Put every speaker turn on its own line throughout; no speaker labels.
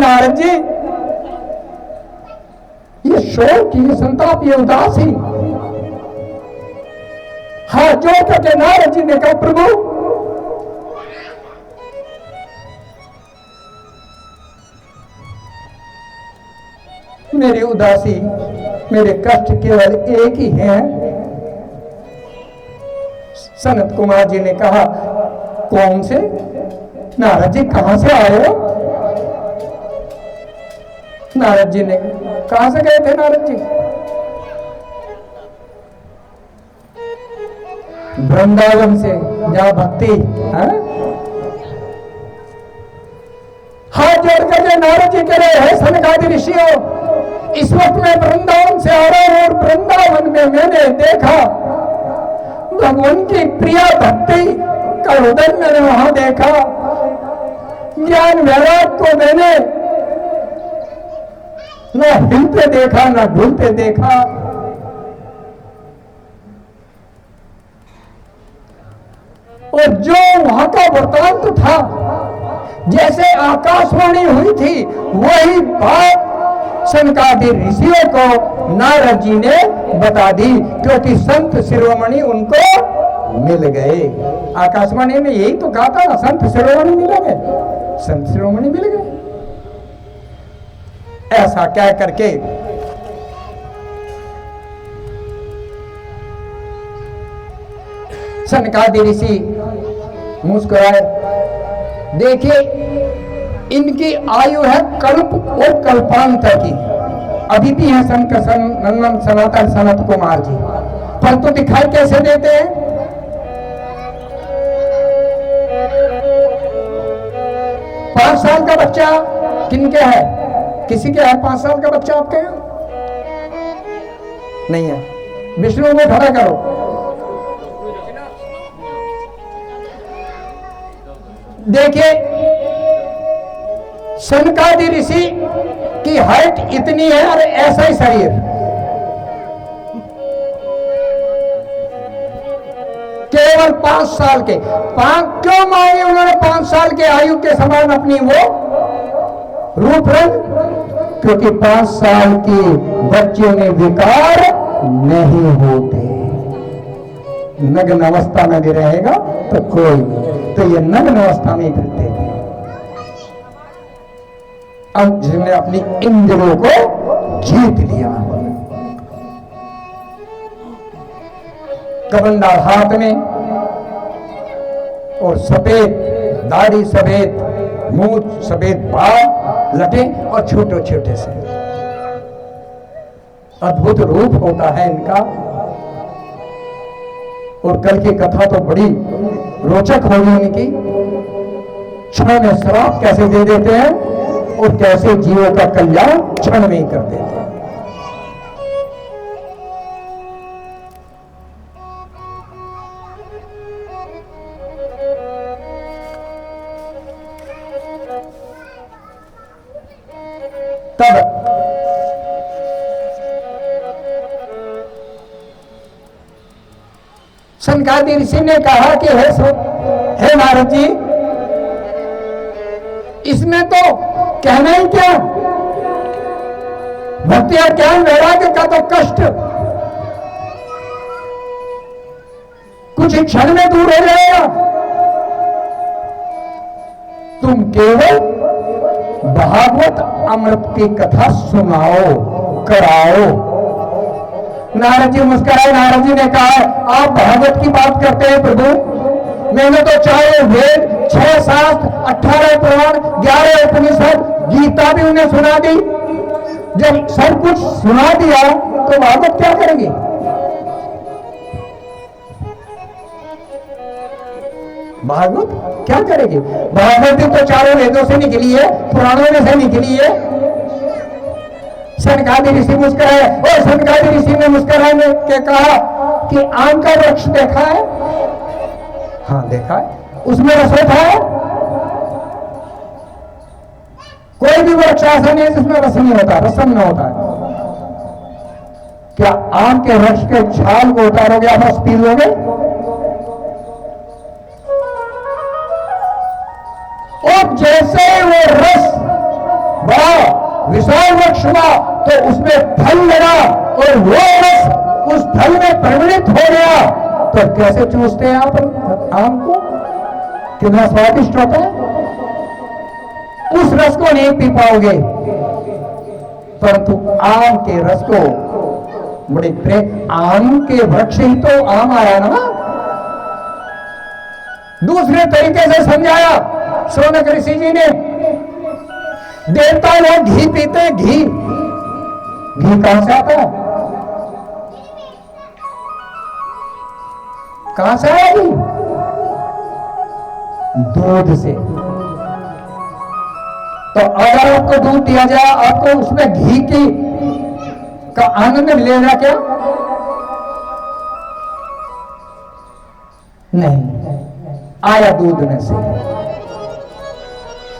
नारद जी, ये शोक, ये संताप, ये उदासी। हाथ जोड़ करके नारद जी ने कहा, प्रभु मेरी उदासी, मेरे कष्ट केवल एक ही है। सनत कुमार जी ने कहा, कौन से? नारद जी कहां से आए हो? नारद जी ने, कहां से गए थे नारद जी? वृंदावन से, जहां भक्ति है। हाथ जोड़ करके नारद जी कह रहे हैं, सनकादि ऋषियों, इस वक्त मैं वृंदावन से आ रहा हूं और वृंदावन में मैंने देखा भगवान की प्रिया भक्ति का हृदय मैंने वहां देखा। ज्ञान वैराग को मैंने न हिलते देखा, न ढूंढते देखा। और जो वहां का वृतांत था, जैसे आकाशवाणी हुई थी, वही बात सनकादि ऋषियों को नारद जी ने बता दी, क्योंकि संत शिरोमणि उनको मिल गए। आकाशवाणी में यही तो कहा था ना, संत शिरोमणि मिल गए, संत शिरोमणि मिल गए। ऐसा कह करके सनकादि ऋषि मुस्कुराए। देखिए, इनकी आयु है कल्प और कल्पांतर की, अभी भी है नंदन सनातन सनत कुमार जी, परंतु दिखाई कैसे देते हैं? पांच साल का बच्चा किनके है? किसी के है 5 साल का बच्चा आपके यहाँ? नहीं है। विष्णु में खड़ा करो। देखिए, सनकादि ऋषि की हाइट इतनी है और ऐसा ही शरीर, केवल 5 साल के। क्यों मांगे उन्होंने 5 साल के आयु के समान अपनी वो रूप रंग? क्योंकि 5 साल के बच्चों में विकार नहीं होते। नग्न अवस्था में भी रहेगा तो कोई नहीं, तो ये नग्न अवस्था में फिरते थे। अब जिसने अपनी इंद्रियों को जीत लिया, कमंडल हाथ में और सफेद दाढ़ी, सफेद मूंछ, सफेद बाल, लटे और छोटे छोटे से अद्भुत रूप होता है इनका। और कल की कथा तो बड़ी रोचक होगी इनकी। क्षण में श्राप कैसे दे देते हैं और कैसे जीवों का कल्याण क्षण में ही कर देते हैं। तब सनकादि ऋषि ने कहा कि हे नारद जी, इसमें तो कहना ही क्या, भक्ति और ज्ञान वैराग्य का तो कष्ट कुछ ही क्षण में दूर हो जाएगा। तुम केवल भागवत अमृत की कथा सुनाओ, कराओ। नारद जी मुस्कुराए। नारद जी ने कहा, आप भागवत की बात करते हैं प्रभु, मैंने तो चाहे वेद, 6 शास्त्र, 18 पुराण, 11 उपनिषद, गीता भी उन्हें सुना दी। जब सब कुछ सुना दिया तो भागवत क्या करेंगे? भागवत क्या करेगी? भागवत तो चारों वेदों से निकली है, पुराणों में से निकली है। सनकादि ऋषि मुस्कुराए और सनकादि ऋषि ने मुस्कुराने के कहा कि आम का वृक्ष देखा है? हाँ देखा है। उसमें रस होता है? कोई भी वृक्ष ऐसा नहीं है जिसमें रस नहीं होता, रसम न होता है। क्या आम के वृक्ष के छाल को उतारोगे आप रस पी लोगे? और जैसे वो रस बड़ा विशाल वृक्ष हुआ तो उसमें फल लगा और वो रस उस फल में परिणित हो गया, तो कैसे चूसते हैं आप आम को? कितना स्वादिष्ट होता है। उस रस को नहीं पी पाओगे, परंतु आम के रस को बड़े प्रेम। आम के वृक्ष ही तो आम आया ना। दूसरे तरीके से समझाया शौनक ऋषि जी ने, देवता लोग घी पीते, घी कहां से आता है? कहां से आया घी? दूध से। तो अगर आपको दूध दिया जाए, आपको उसमें घी की का आनंद मिलेगा क्या? नहीं, आया दूध में से।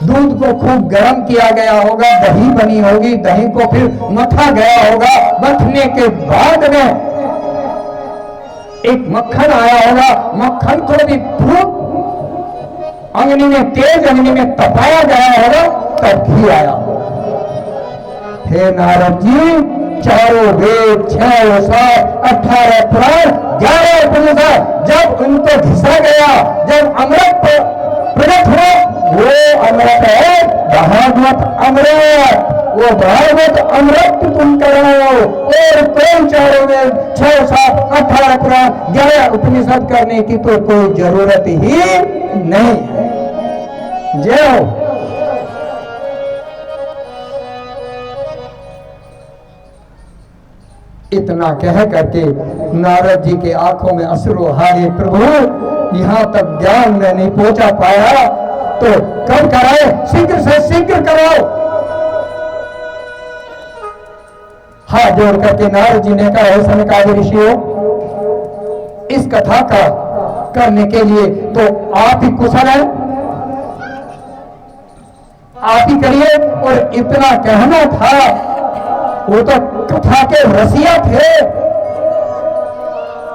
दूध को खूब गर्म किया गया होगा, दही बनी होगी, दही को फिर मथा गया होगा, मथने के बाद में एक मक्खन आया होगा, मक्खन को भी खूब अग्नि में, तेज अग्नि में तपाया गया होगा, तब घी आया होगा। हे नारद जी, चारों वेद, 6 शास्त्र, 18 पुराण, 11 उपनिषद जब उनको घिसा गया, जब अमृत प्रकट हुआ, वो अमृत है भागवत अमृत। वो भागवत अमृत तुम करो, और कोई चारों वेद, 6 शास्त्र, 18 पुराण, 11 उपनिषद करने की तो कोई जरूरत ही नहीं है। जय हो। इतना कह करके नारद जी के आंखों में अश्रु हारे। प्रभु, यहां तक ज्ञान में नहीं पहुंचा पाया तो कब कराए? शीघ्र से शीघ्र कराओ। हाथ जोड़ करके नारद जी ने कहा, सनकादि ऋषियों, इस कथा का करने के लिए तो आप ही कुशल हैं, आप ही करिए। और इतना कहना था, वो तो कथा के रसिया थे।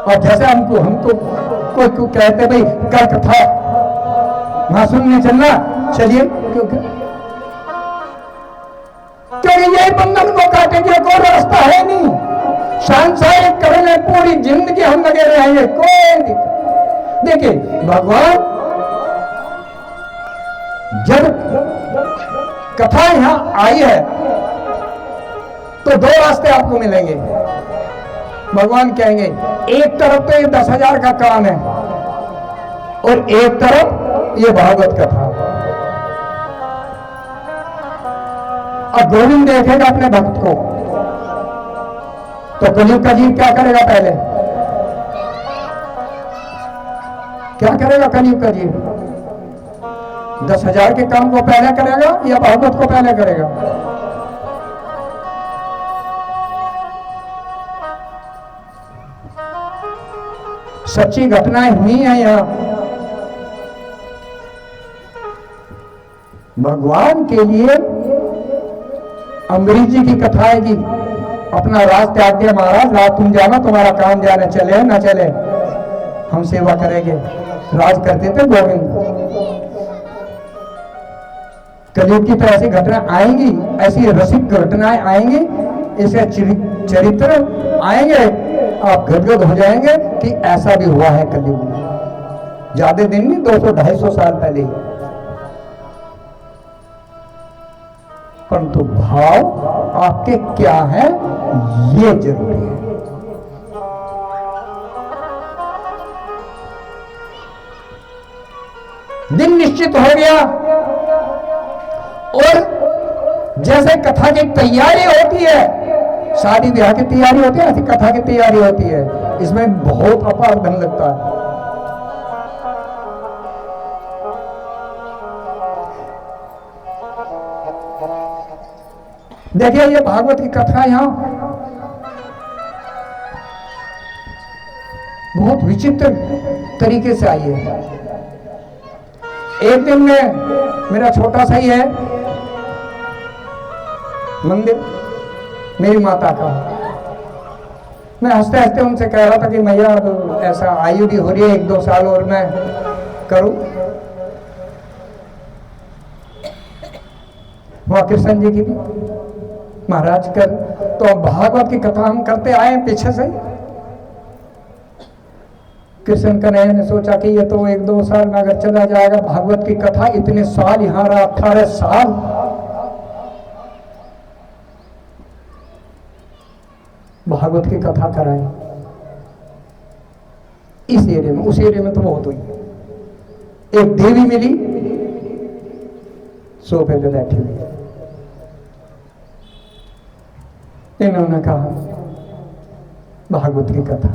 और जैसे हमको कोई कहते भाई कल कथा वहां सुनने चलना, चलिए, क्योंकि यही बंधन को काटेंगे, कोई रास्ता है नहीं। सांसारिक करने पूरी जिंदगी हम लगे रहेंगे, कोई दिक्कत। देखिए भगवान जब कथा यहां आई है तो 2 रास्ते आपको मिलेंगे। भगवान कहेंगे एक तरफ तो ये 10,000 का काम है और एक तरफ ये भागवत कथा। अब गोविंद देखेगा अपने भक्त को, तो कलयुग का जीव क्या करेगा? पहले क्या करेगा कलयुग का जीव? 10,000 के काम को पहले करेगा या भागवत को पहले करेगा? सच्ची घटनाएं हुई हैं यहां। भगवान के लिए अम्बरीश जी की कथा है कि अपना राज त्याग दिया, महाराज राज तुम जाना, तुम्हारा काम जाने, चले ना चले हम सेवा करेंगे। राज करते थे गोविंद। कलयुग की तरह ऐसी घटना आएंगी, ऐसी रसिक घटनाएं आएंगी, ऐसे चरित्र आएंगे, आप गदगद हो जाएंगे कि ऐसा भी हुआ है कलयुग में। ज्यादा दिन नहीं, 200-250 साल पहले। परंतु भाव आपके क्या है ये जरूरी है। दिन निश्चित हो गया और जैसे कथा की तैयारी होती है, शादी ब्याह की तैयारी होती है, ऐसी कथा की तैयारी होती है। इसमें बहुत अपार धन लगता है। देखिए ये भागवत की कथा यहां बहुत विचित्र तरीके से आई है। एक दिन में मेरा छोटा सा ही है मंदिर, मेरी माता का, मैं हंसते हंसते उनसे कह रहा था कि मैया तो ऐसा आयु भी हो रही है, 1-2 साल और मैं करूं। वहां कृष्ण जी की भी महाराज कर, तो भागवत की कथा हम करते आए पीछे से। कृष्ण कन्हैया ने सोचा कि ये तो 1-2 साल में अगर चला जाएगा, भागवत की कथा इतने साल यहां रहा, 18 साल भागवत की कथा कराई इस एरिया में। उस एरिया में तो बहुत हुई। एक देवी मिली सोफे पे बैठी हुई, इन्होंने कहा भागवत की कथा।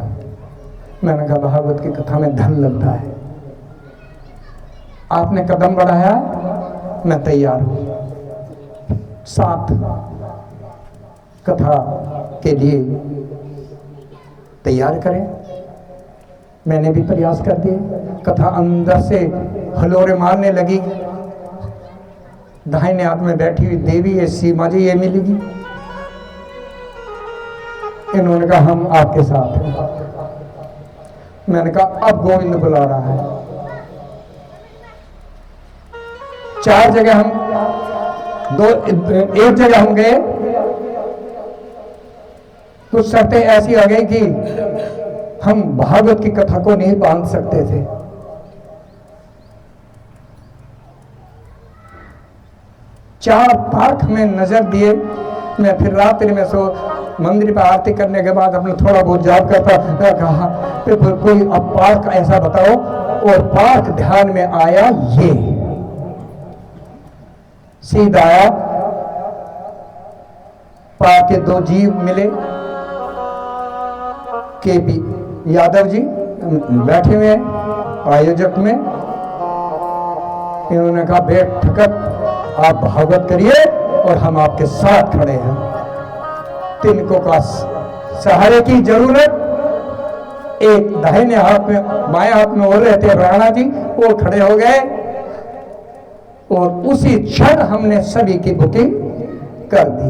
मैंने कहा भागवत की कथा में धन लगता है, आपने कदम बढ़ाया, मैं तैयार हूं। 7 कथा के लिए तैयार करें। मैंने भी प्रयास कर दिए। कथा अंदर से हलोरे मारने लगी। दाहिने हाथ में बैठी हुई देवी है सीमा जी, ये मिलेगी। इन्होंने कहा हम आपके साथ हैं। मैंने कहा अब गोविंद बुला रहा है। 4 जगह हम एक जगह हम गए, कुछ शर्तें ऐसी आ गई कि हम भागवत की कथा को नहीं बांध सकते थे। चार पार्क में नजर दिए। मैं फिर रात्रि में मंदिर पर आरती करने के बाद अपने थोड़ा बहुत जाप करता, कहा फिर कोई अब पार्क ऐसा बताओ, और पार्क ध्यान में आया। ये सीधा आया, पार्क के 2 जीव मिले, केपी यादव जी बैठे हुए हैं आयोजक में। इन्होंने कहा बेठकत आप भागवत करिए और हम आपके साथ खड़े हैं। तिनको का सहारे की जरूरत। एक दाहिने हाथ में, बाएं हाथ में हो रहे थे राणा जी, वो खड़े हो गए और उसी क्षण हमने सभी की बुकिंग कर दी।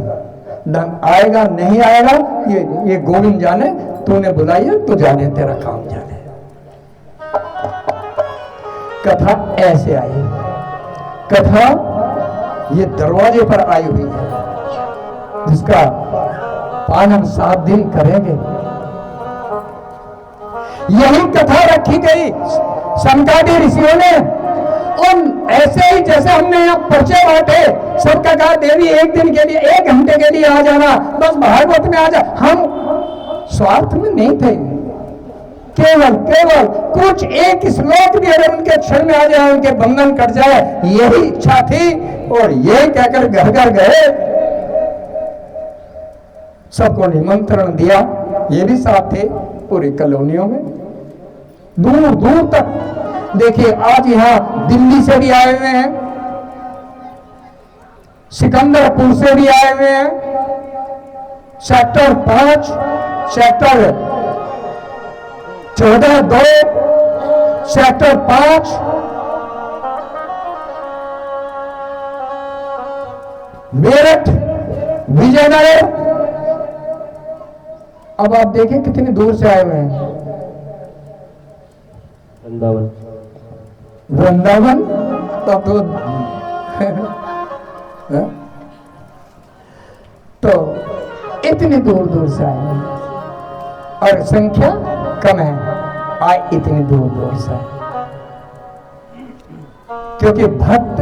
धन आएगा नहीं आएगा ये गोविंद जाने, तूने बुलाया तो जाने, तेरा काम जाने। कथा ऐसे आई। कथा ये दरवाजे पर आई हुई है, जिसका पान हम 7 दिन करेंगे। यही कथा रखी गई सनकादि ऋषियों ने। उन ऐसे ही जैसे हमने यहाँ पर्चे बांटे, सबका कहा देवी 1 दिन के लिए 1 घंटे के लिए आ जाना, बस भागवत में आ जा। हम स्वार्थ में नहीं थे, केवल कुछ एक श्लोक भी अगर उनके क्षण में आ जाए, उनके बंधन कट जाए, यही इच्छा थी। और यही कहकर घर घर गए, सबको निमंत्रण दिया। ये भी साथ थे पूरी कॉलोनियों में, दूर दूर तक। देखिए आज यहाँ दिल्ली से भी आए हुए हैं, सिकंदरपुर से भी आए हुए हैं, sector 5, sector 14-2, sector 5, Meerut, Vijaynagar. अब आप देखें कितनी दूर से आए हुए हैं। वृंदावन तो इतनी दूर दूर से आए हैं, और संख्या कम है, आए इतनी दूर दूर से। क्योंकि भक्त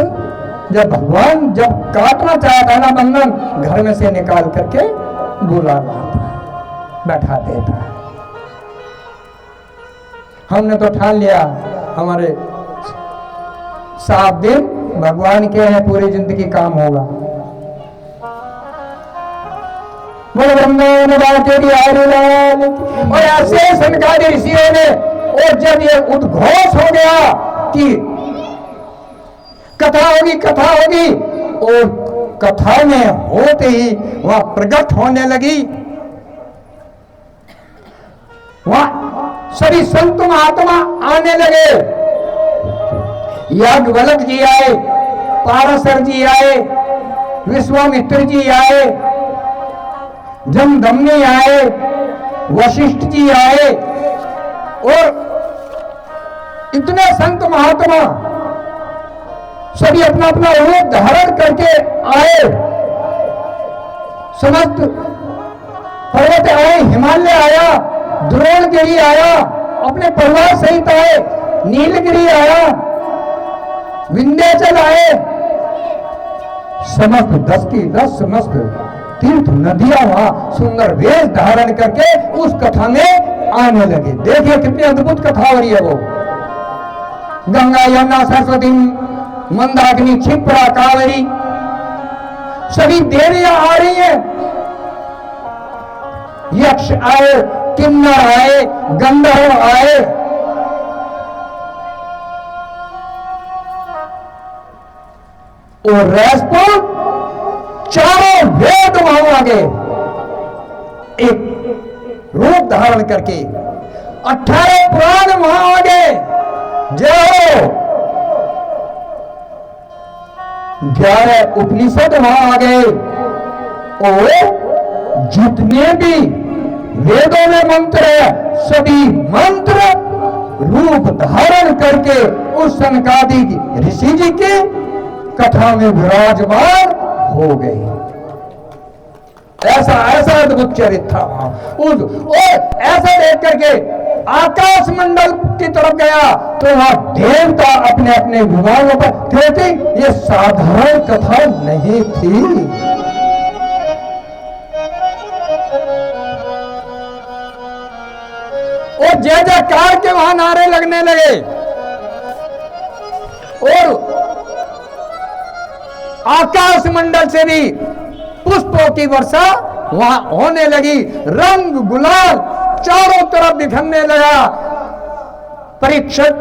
जब भगवान जब काटना चाहता है ना बंधन, घर में से निकाल करके बुला लाता है, बैठा देता है। हमने तो ठान लिया हमारे 7 दिन भगवान के हैं, पूरी जिंदगी काम होगा। और ऐसे सनकादि ऋषियों ने, और जब ये उद्घोष हो गया कि कथा होगी, और कथा में होते ही वह प्रकट होने लगी। वह सभी संत महात्मा आने लगे। याज्ञवल्क्य जी आए, पाराशर जी आए, विश्वामित्र जी आए, जमदग्नि आए, वशिष्ठ जी आए, और इतने संत महात्मा सभी अपना अपना रूप धारण करके आए। समस्त पर्वत आए, हिमालय आया, द्रोणगिरी आया, अपने परिवार सहित आए, नीलगिरी आया, विंध्याचल आए, समस्त 10 की 10 समस्त तीर्थ नदियां वहां सुंदर वेश धारण करके उस कथा में आने लगे। देखिए कितनी अद्भुत कथा हो रही है वो। गंगा यमुना सरस्वती मंदाकिनी क्षिप्रा कावेरी सभी देवियां आ रही हैं। यक्ष आए, किन्नर आए, गंधर्व आए, और राजपूत चारों वेद वहां आ गए एक रूप धारण करके। 18 पुराण वहां आ गए। जय हो। 11 उपनिषद वहां आ गए, और जितने भी वेदों में मंत्र है सभी मंत्र रूप धारण करके उस सनकादिक ऋषि जी की कथा में विराजमान हो गए। ऐसा ऐसा अद्भुत चरित्र था वहां। और ऐसा देख करके आकाश मंडल की तरफ गया तो वहां देवता अपने अपने विभागों पर, क्योंकि ये साधारण कथा नहीं थी। और जय जयकार के वहां नारे लगने लगे, और आकाश मंडल से भी पुष्पों की वर्षा वहां होने लगी। रंग गुलाल चारों तरफ बिखरने लगा। परीक्षित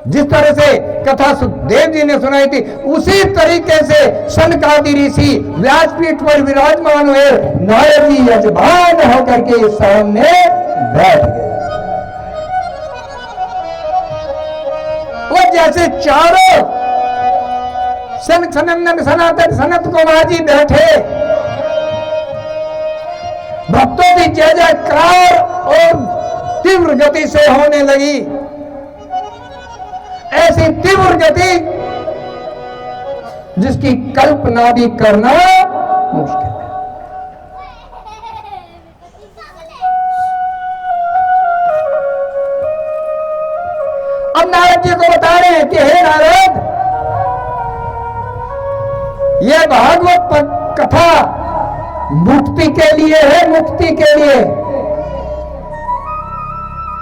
जिस तरह से कथा सुखदेव जी ने सुनाई थी उसी तरीके से सनकादि ऋषि व्यासपीठ पर विराजमान हुए। नारद जी यजमान होकर के सामने बैठ गए। वो जैसे चारों सनातन सनत कुमार जी बैठे, भक्तों की जय जयकार और तीव्र गति से होने लगी। ऐसी तीव्र गति जिसकी कल्पना भी करना मुश्किल है। अब नारद जी को बता रहे हैं कि हे नारद, यह भागवत कथा मुक्ति के लिए है, मुक्ति के लिए,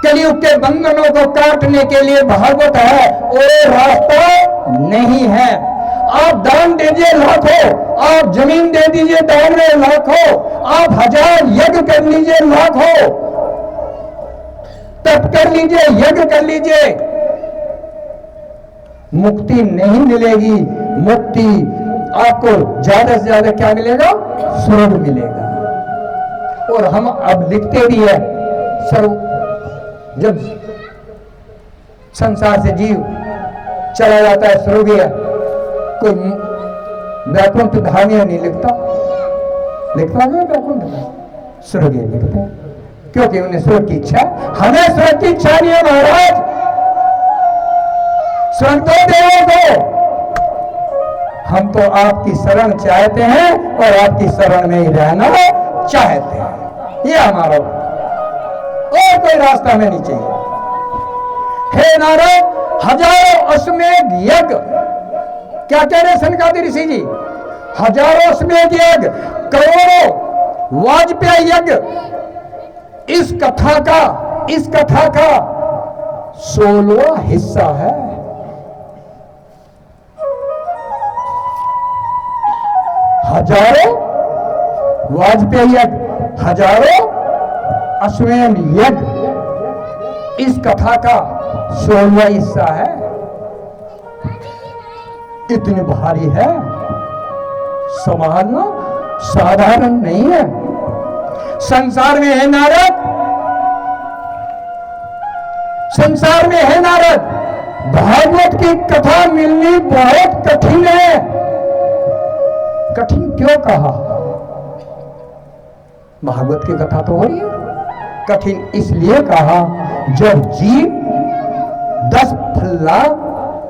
कलयुग के बंधनों को काटने के लिए भागवत है, और रास्ता नहीं है। आप दान दीजिए लाखों, आप जमीन दे दीजिए दान में लाखों, आप 1000 यज्ञ कर लीजिए लाखों, तप कर लीजिए, यज्ञ कर लीजिए, मुक्ति नहीं मिलेगी। मुक्ति आपको ज्यादा से ज्यादा क्या मिलेगा? स्वर्ग मिलेगा। और हम अब लिखते भी है, जब संसार से जीव चला जाता है स्वर्ग, कोई वैकुंठ धामिया नहीं लिखता है वैकुंठ, स्वर्ग लिखते हैं, क्योंकि उन्हें स्वर्ग की इच्छा है। हमें स्वर्ग की इच्छा नहीं है महाराज। स्वर्ग तो देवों को, हम तो आपकी शरण चाहते हैं और आपकी शरण में ही रहना चाहते हैं। ये हमारा, और कोई रास्ता में नहीं चाहिए। हे नारद, 1000 अश्वमेध यज्ञ, क्या कह रहे सनकादि ऋषि जी? 1000 अश्वमेध यज्ञ, करोड़ों वाजपेयी यज्ञ, इस कथा का 16वां हिस्सा है। हजारों वाजपेयी यज्ञ, 1000 अश्वमेध यज्ञ, इस कथा का 16वां हिस्सा है। इतनी भारी है, संभालना साधारण नहीं है। संसार में है नारद, संसार में है नारद, भागवत की कथा मिलनी बहुत कठिन है। कठिन क्यों कहा? भागवत की कथा तो हो रही है। कठिन इसलिए कहा, जब जीव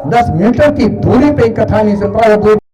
10 मीटर की दूरी पे कथा नहीं सुन पाए,